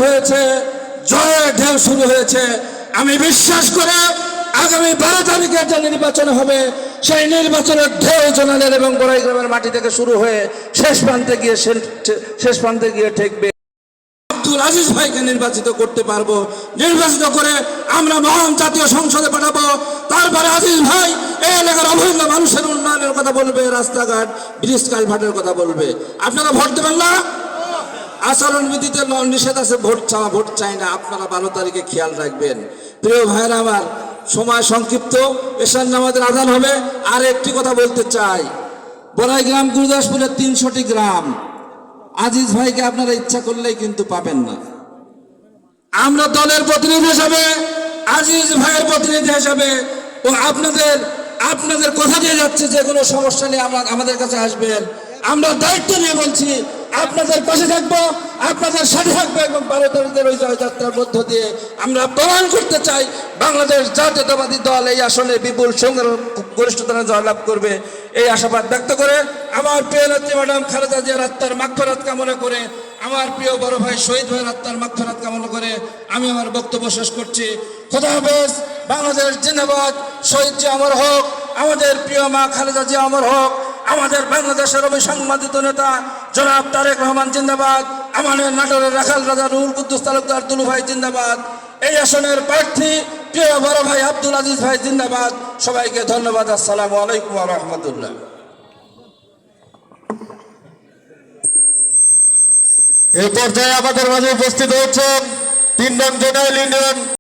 হয়েছে, জয়ের ঢেউ শুরু হয়েছে। আমি বিশ্বাস করে আগামী 12 তারিখের যে নির্বাচন হবে, সেই নির্বাচনের ঢেউ জোনালের এবং বড়াই গ্রামের মাটি থেকে শুরু হয়ে শেষ প্রান্তে গিয়ে ঠেকবে। আব্দুল আজিজ ভাইকে নির্বাচিত করতে পারবো, নির্বাচিত করে আমরা মহান জাতীয় সংসদে পাঠাবো। তারপরে আজিজ ভাই এই এলাকার অবহেলা মানুষের উন্নয়নের কথা বলবে, রাস্তাঘাট ব্রিজ কালভার্টের কথা বলবে। আপনারা ভোট দেবেন না? আচরণবিধিতে নিষেধ আছে ভোট চাওয়া, ভোট চাই না। আপনারা 12 তারিখে খেয়াল রাখবেন। প্রিয় ভাইরা আমার, সময় সংক্ষিপ্ত, এশার নামাজের আজান হবে। আর একটি কথা বলতে চাই, বড়াই গ্রাম গুরুদাসপুরের 300টি গ্রাম আজিজ ভাইকে আপনারা ইচ্ছা করলেই কিন্তু পাবেন না। আমরা দলের প্রতিনিধি হিসাবে, আজিজ ভাইয়ের প্রতিনিধি হিসাবে ও আপনাদের কথা দিয়ে যাচ্ছে, যে কোনো সমস্যা নিয়ে আমাদের কাছে আসবেন। আমরা দায়িত্ব নিয়ে বলছি, আপনাদের পাশে থাকবো, আপনাদের সাথে থাকবো এবং 12 তারিখের ওই জয়যাত্রার মধ্য দিয়ে আমরা প্রমাণ করতে চাই বাংলাদেশ জাতীয়তাবাদী দল এই আসনে বিপুল গরিষ্ঠতায় জয়লাভ করবে। এই আশাবাদ ব্যক্ত করে আমার প্রিয় নেত্রী ম্যাডাম খালেদা জিয়ার আত্মার মাগফিরাত কামনা করে, আমার প্রিয় বড় ভাই শহীদ ভাইয়ের আত্মার মাগফিরাত কামনা করে আমি আমার বক্তব্য শেষ করছি। খোদা হাফেজ। বাংলাদেশ জিন্দাবাদ। শহীদ জিয়া অমর হোক, আমাদের প্রিয় মা খালেদা জিয়া অমর হোক, আমাদের বাংলাদেশের অবিসংবাদিত নেতা জনাব তারেক রহমান জিন্দাবাদ, আমাদের নাটোরের রাখাল রাজা রুহুল কুদ্দুস তালুকদার দুলু ভাই জিন্দাবাদ, এই আসনের প্রার্থী প্রিয় বড় ভাই আব্দুল আজিজ ভাই জিন্দাবাদ। সবাইকে ধন্যবাদ। আসসালামু আলাইকুম ওয়া রাহমাতুল্লাহ। এই পর্যায়ে আমাদের মাঝে উপস্থিত হচ্ছেন 3 নং জেনারেল ইউনিয়ন